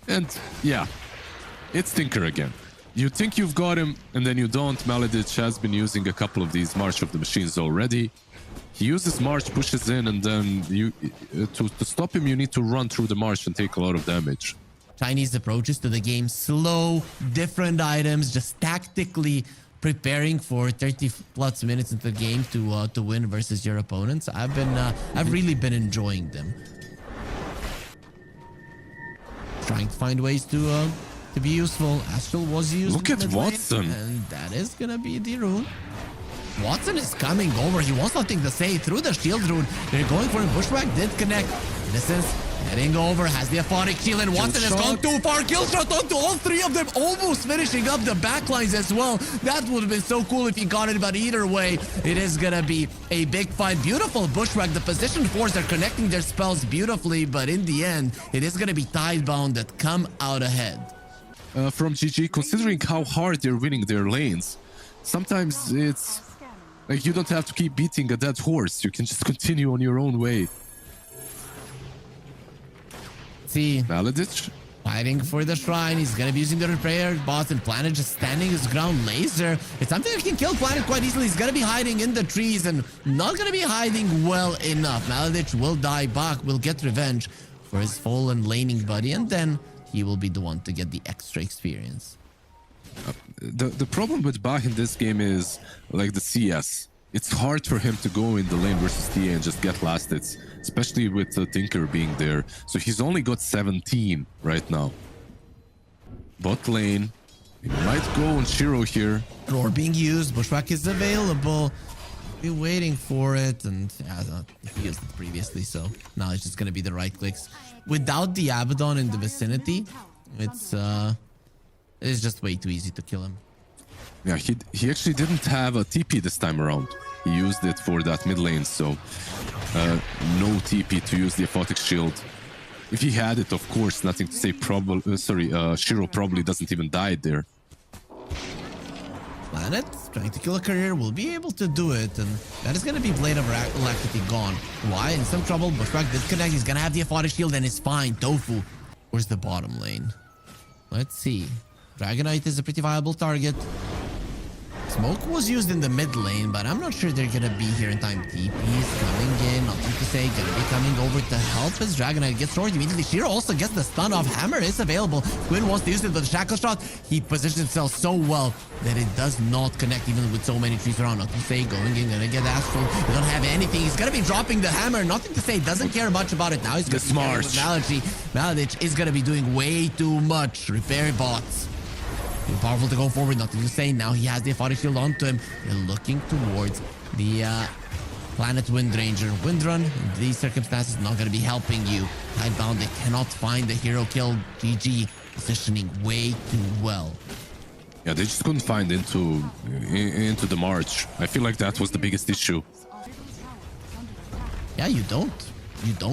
And yeah, it's Tinker again. You think you've got him, and then you don't. Maladich has been using a couple of these March of the Machines already. He uses March, pushes in, and then to stop him, you need to run through the March and take a lot of damage. Chinese approaches to the game, slow, different items, just tactically preparing for 30 plus minutes into the game to win versus your opponents. I've really been enjoying them. Trying to find ways to be useful. Astral was used. Look at Watson, and that is gonna be the rune. Watson is coming over. He wants nothing to say through the shield rune. They're going for him. Bushwhack did connect. Innocence heading over, has the aphotic shield, and Watson has gone too far. Kill shot onto all three of them, almost finishing up the backlines as well. That would have been so cool if he got it, but either way, it is gonna be a big fight. Beautiful Bushwhack. The position fours are connecting their spells beautifully, but in the end, it is gonna be Tidebound that come out ahead. From GG, considering how hard they're winning their lanes, sometimes it's like you don't have to keep beating a dead horse. You can just continue on your own way. See, Maladich fighting for the shrine. He's gonna be using the repair boss, and Planet just standing his ground. Laser, it's something that can kill Planet quite easily. He's gonna be hiding in the trees and not gonna be hiding well enough. Maladich will die back, will get revenge for his fallen laning buddy, and then he will be the one to get the extra experience. The problem with Bach in this game is like the CS. It's hard for him to go in the lane versus TA and just get last hits, especially with Tinker being there. So he's only got 17 right now. Bot lane, he might go on Shiro here. Roar being used, Bushwhack is available. Be waiting for it, and yeah, he used it previously, so now it's just gonna be the right clicks. Without the Abaddon in the vicinity, it's just way too easy to kill him. Yeah, he actually didn't have a TP this time around. He used it for that mid lane, so no TP to use the aphotic shield. If he had it, of course, nothing to say. Shiro probably doesn't even die there. Planet trying to kill a career will be able to do it, and that is going to be Blade of Alacrity gone. Why? In some trouble. Bushwhack disconnect. He's going to have the aphotic shield, and it's fine. Tofu. Where's the bottom lane? Let's see. Dragonite is a pretty viable target. Smoke was used in the mid lane, but I'm not sure they're gonna be here in time. TP's coming in, nothing to say, gonna be coming over to help as Dragonite gets stored immediately. Shiro also gets the stun off. Hammer is available. Quinn wants to use it with the shackle shot. He positions himself so well that it does not connect even with so many trees around. Nothing to say, going in, gonna get Astral. They don't have anything. He's gonna be dropping the hammer. Nothing to say, doesn't care much about it. Now he's gonna be smart. Maladich is gonna be doing way too much. Repair bots. Too powerful to go forward, nothing to say. Now he has the aphotic shield onto him. They're looking towards the Planet Wind Ranger. Windrun, in these circumstances, not going to be helping you. Tidebound, they cannot find the hero kill. GG, positioning way too well. Yeah, they just couldn't find into the March. I feel like that was the biggest issue. Yeah, you don't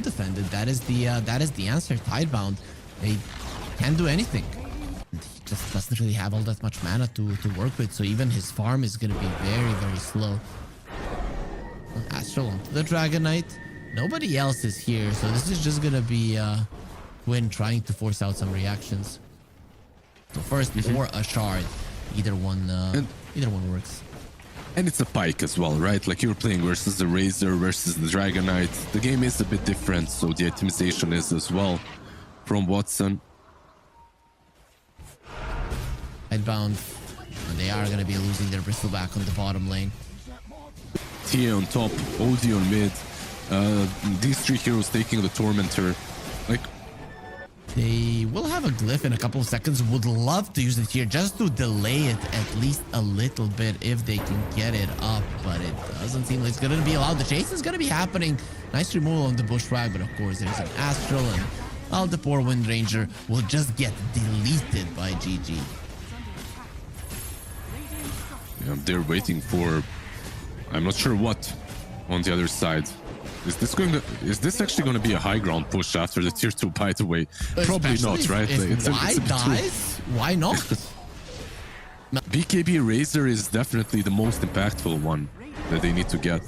defend it. That is the answer. Tidebound, they can't do anything. He just doesn't really have all that much mana to work with, so even his farm is going to be very, very slow. Astral onto the Dragonite. Nobody else is here, so this is just going to be Quinn trying to force out some reactions. So first, before a shard, either one works. And it's a pike as well, right? Like you're playing versus the Razor versus the Dragonite. The game is a bit different, so the itemization is as well from Watson. Tidebound, and they are going to be losing their bristleback on the bottom lane. Tia on top, OD on mid. These three heroes taking the Tormentor. Like, they will have a glyph in a couple of seconds. Would love to use it here just to delay it at least a little bit if they can get it up, but it doesn't seem like it's going to be allowed. The chase is going to be happening. Nice removal on the Bushwhack, but of course there's an Astral, and the poor Wind Ranger will just get deleted by GG. Yeah, they're waiting for, I'm not sure what, on the other side. Is this actually going to be a high ground push after the tier 2, by the way? Probably not, right? If Y dies, why not? BKB Razor is definitely the most impactful one that they need to get.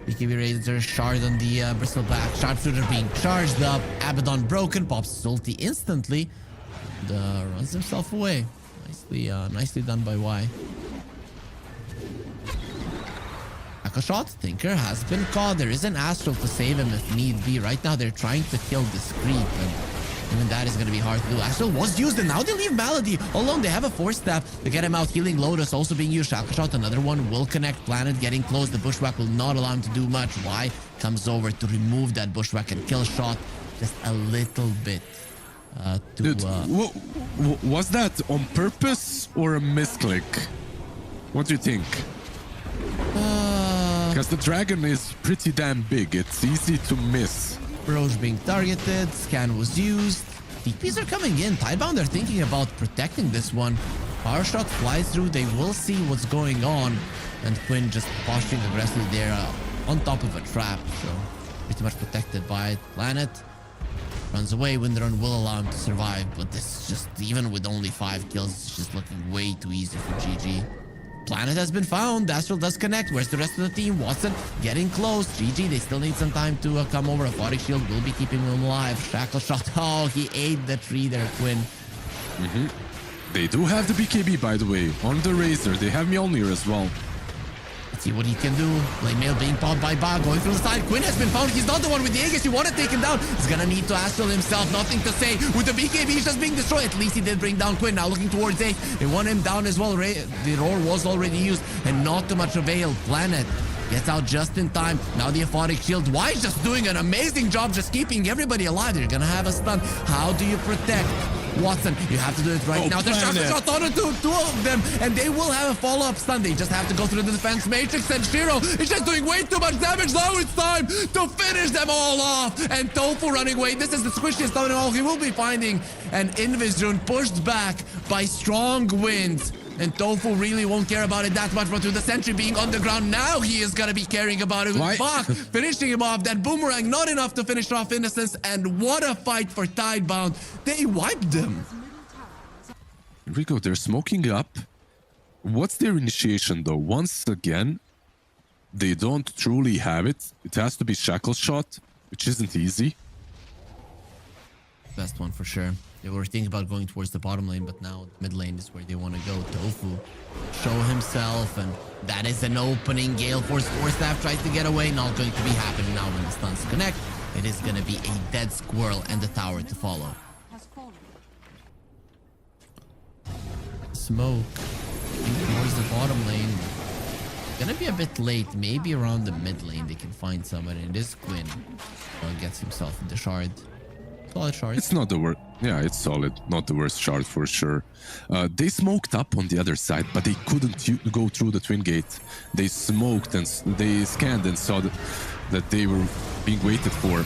BKB Razor, shard on the bristleback, sharpshooter being charged up, Abaddon broken, pops his ulti instantly, and runs himself away. Nicely done by Y. A shot. Tinker has been caught. There is an Astral to save him if need be. Right now they're trying to kill Discreet, and even that is going to be hard to do. Astral was used, and now they leave Malady alone. They have a 4-step to get him out. Healing Lotus also being used. Shackle Shot, another one will connect. Planet getting close. The Bushwhack will not allow him to do much. Y comes over to remove that Bushwhack and kill Shot just a little bit. Dude, was that on purpose or a misclick? What do you think? Because the dragon is pretty damn big. It's easy to miss. Roche being targeted. Scan was used. TPs are coming in. Tidebound are thinking about protecting this one. Power shot flies through. They will see what's going on. And Quinn just posturing aggressively there on top of a trap. So pretty much protected by it. Planet runs away. Windrun will allow him to survive. But this is just, even with only 5 kills, it's just looking way too easy for GG. Planet has been found. Astral does connect. Where's the rest of the team? Watson getting close. GG, they still need some time to come over. Aquatic Shield will be keeping him alive. Shackle Shot. Oh, he ate the tree there, Quinn. They do have the BKB, by the way, on the Razor. They have Mjolnir as well. Let's see what he can do. Blade Mail being popped by Ba. Going through the side. Quinn has been found. He's not the one with the Aegis. You want to take him down. He's going to need to Astral himself. Nothing to say. With the BKB, he's just being destroyed. At least he did bring down Quinn. Now looking towards A. They want him down as well. The roar was already used and not too much avail. Planet gets out just in time. Now the Aphotic Shield. Y is just doing an amazing job just keeping everybody alive. They're going to have a stun. How do you protect Watson? You have to do it right now. There's Shackle Shot on two of them, and they will have a follow-up stun. They just have to go through the defense matrix, and Shiro is just doing way too much damage. Now it's time to finish them all off. And Tofu running away. This is the squishiest stun in all. He will be finding an Invis Rune pushed back by strong winds. And Tofu really won't care about it that much, but with the sentry being on the ground, now he is going to be caring about it. With Bach finishing him off, that boomerang not enough to finish off Innocence, and what a fight for Tidebound. They wiped them. Rico, they're smoking up. What's their initiation, though? Once again, they don't truly have it. It has to be Shackle Shot, which isn't easy. Best one for sure. They were thinking about going towards the bottom lane, but now mid lane is where they want to go. Tofu show himself, and that is an opening. Gale Force 4-staff tries to get away. Not going to be happening now when the stuns connect. It is going to be a dead squirrel and the tower to follow. Smoke towards the bottom lane. Gonna be a bit late. Maybe around the mid lane they can find someone. And it is Quinn. Gets himself in the shard. Solid shard. It's not the worst. Yeah, it's solid. Not the worst shard for sure. They smoked up on the other side, but they couldn't go through the twin gate. They smoked and they scanned and saw that they were being waited for.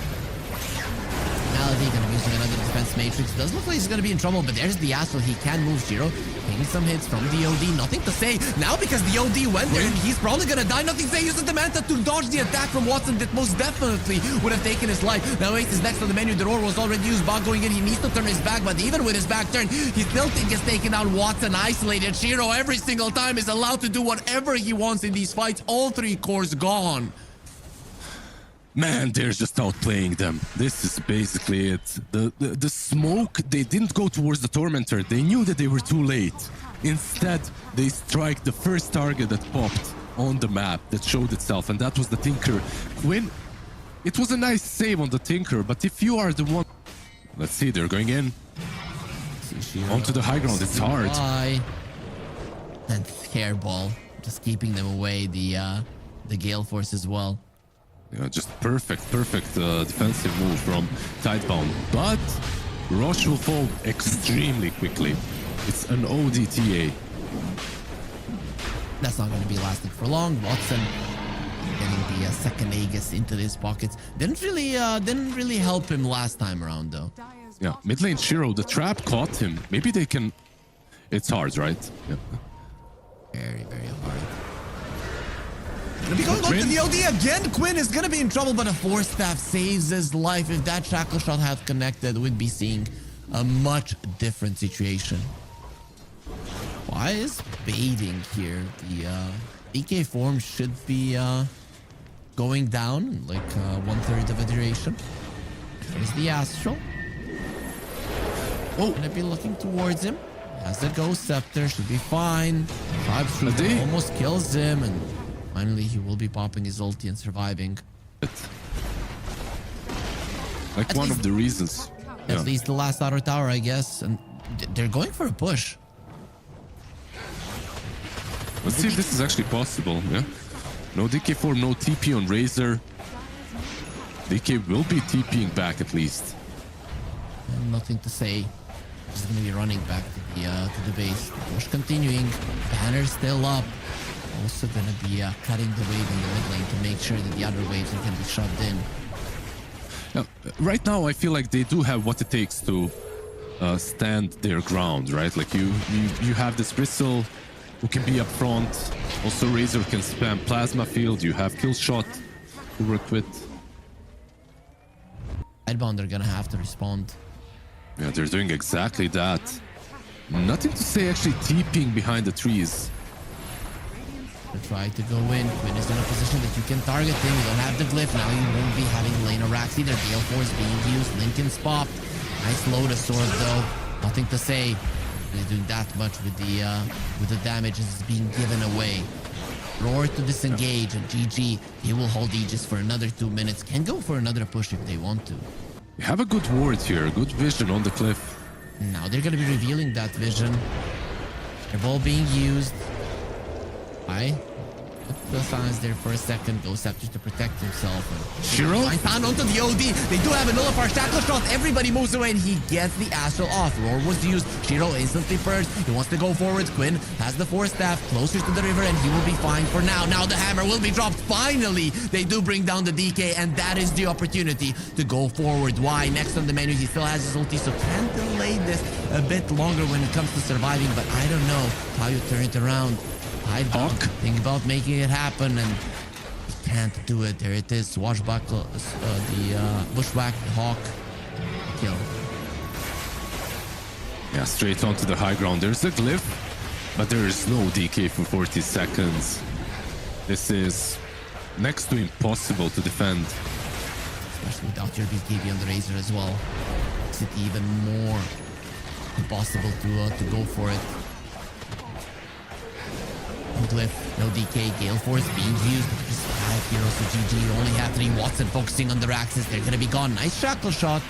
Malady gonna be using another defense matrix. Does look like he's gonna be in trouble, but there's the Astral. He can move Shiro. Taking some hits from the OD. Nothing to say. Now because the OD went there, he's probably gonna die. Nothing to say. Uses the Manta to dodge the attack from Watson that most definitely would have taken his life. Now Ace is next on the menu. The roar was already used. Bog going in. He needs to turn his back, but even with his back turned, he still gets taken out. Watson isolated. Shiro every single time is allowed to do whatever he wants in these fights. All 3 cores gone. Man, they're just outplaying them. This is basically it. The smoke, they didn't go towards the Tormentor. They knew that they were too late. Instead, they strike the first target that popped on the map that showed itself, and that was the Tinker. Quinn, it was a nice save on the Tinker, but if you are the one... Let's see, they're going in. Onto the high ground, it's hard. And Hairball, just keeping them away, the Gale Force as well. Yeah, just perfect defensive move from Tidebound. But Roche will fall extremely quickly. It's an ODTA. That's not going to be lasting for long. Watson getting the second Aegis into his pockets. Didn't really help him last time around, though. Yeah, mid lane Shiro, the trap caught him. Maybe they can... It's hard, right? Yeah. Very, very hard. Gonna be going on to the OD again. Quinn is gonna be in trouble, but a 4-staff saves his life. If that Shackle Shot had connected, we'd be seeing a much different situation. Why is baiting here? The DK form should be going down like 1/3 of a duration. There's the Astral. Oh, gonna be looking towards him. Has the Ghost Scepter, should be fine. Vibes through almost kills him, and finally he will be popping his ulti and surviving. Like At one least- of the reasons. At least the last outer tower, I guess. And they're going for a push. Let's see if this is actually possible. Yeah. No DK4, no TP on Razor. DK will be TPing back at least. Nothing to say. He's gonna be running back to the base. Push continuing. Banner still up. Also gonna be cutting the wave in the mid lane to make sure that the other waves are gonna be shoved in. Now, right now, I feel like they do have what it takes to stand their ground, right? Like you have this Bristle who can be up front. Also, Razor can spam Plasma Field. You have Kill Shot to work with. Tidebound are gonna have to respond. Yeah, they're doing exactly that. Nothing to say actually TPing behind the trees. To try to go in. Quinn is in a position that you can target him. You don't have the glyph. Now you won't be having Lane or Rax either. Gale Force being used. Lincoln's popped. Nice Lotus Sword though. Nothing to say. He's doing that much with the damage is being given away. Roar to disengage and GG. He will hold Aegis for another 2 minutes. Can go for another push if they want to. You have a good ward here, good vision on the cliff. Now they're going to be revealing that vision. They're all being used. Put the signs there for a second. Ghost Scepter to protect himself. Shiro? Down onto the OD. They do have a Nullifar Shackle Shot. Everybody moves away and he gets the Astral off. Roar was used. Shiro instantly first. He wants to go forward. Quinn has the Force Staff closer to the river and he will be fine for now. Now the hammer will be dropped. Finally, they do bring down the DK and that is the opportunity to go forward. Why? Next on the menu, he still has his ulti, so can delay this a bit longer when it comes to surviving, but I don't know how you turn it around. Hawk. Think about making it happen and he can't do it. There it is. Swashbuckle, Bushwhack, Hawk, kill. Yeah, straight onto the high ground. There's the glyph, but there is no DK for 40 seconds. This is next to impossible to defend. Especially without your BKB on the Razor as well. Makes it even more impossible to go for it. No glyph, no DK, Gale Force being used. Just 5 heroes to GG. You only have 3. Watson focusing on the Axis. They're gonna be gone. Nice Shackle Shot.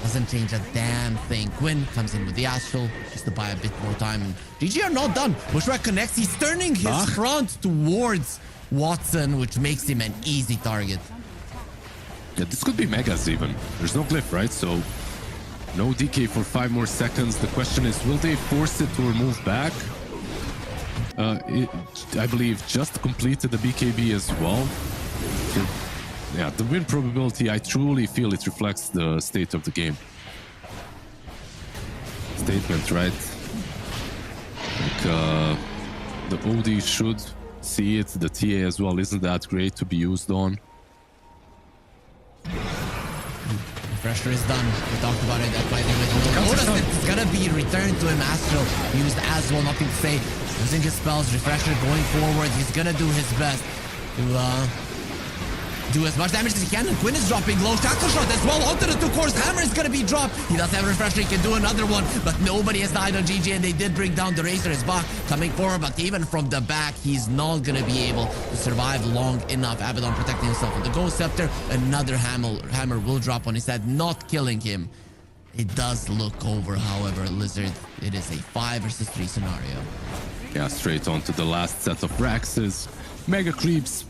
Doesn't change a damn thing. Quinn comes in with the Astral just to buy a bit more time. And GG are not done. Bushwhack connects. He's turning his front towards Watson, which makes him an easy target. Yeah, this could be Megas even. There's no glyph, right? So no DK for 5 more seconds. The question is, will they force it or move back? I believe just completed the BKB as well. So, yeah, the win probability, I truly feel it reflects the state of the game. Statement, right? Like, the OD should see it, the TA as well isn't that great to be used on. Pressure is done. We talked about it. That's why they went. Notice it's gonna be returned to him. Astral used as well. Nothing to say. Using his spells. Refresher going forward. He's gonna do his best to do as much damage as he can. And Quinn is dropping low. Shackle Shot as well onto the 2 cores. Hammer is gonna be dropped. He does have Refresher. He can do another one, but nobody has died on GG. And they did bring down the Razor. His back coming forward, but even from the back, he's not gonna be able to survive long enough. Abaddon protecting himself with the Ghost Scepter. Another hammer will drop on his head, not killing him. It does look over, however, Lizard. It is a 5 versus 3 scenario. Yeah, straight onto the last set of Raxes. Mega creeps.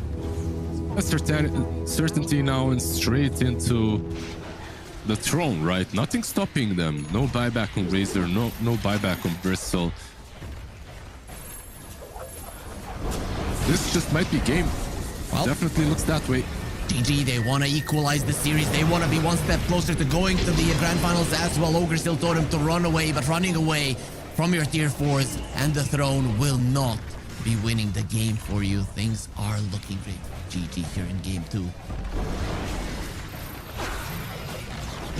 A certainty now and straight into the throne, right? Nothing stopping them. No buyback on Razor, no buyback on Bristle. This just might be game. Well, definitely looks that way. GG, they want to equalize the series. They want to be one step closer to going to the grand finals as well. Ogre still told him to run away, but running away from your tier 4s and the throne will not be winning the game for you. Things are looking great. GG here in game 2.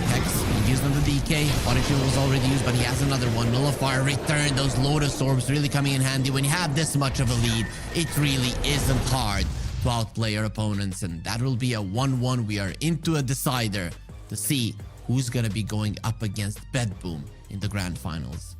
Hex being used on the DK. Body shield was already used, but he has another one. Nullifier return. Those Lotus Orbs really coming in handy. When you have this much of a lead, it really isn't hard to outplay our opponents, and that will be a 1-1. We are into a decider to see who's gonna be going up against Bedboom in the grand finals.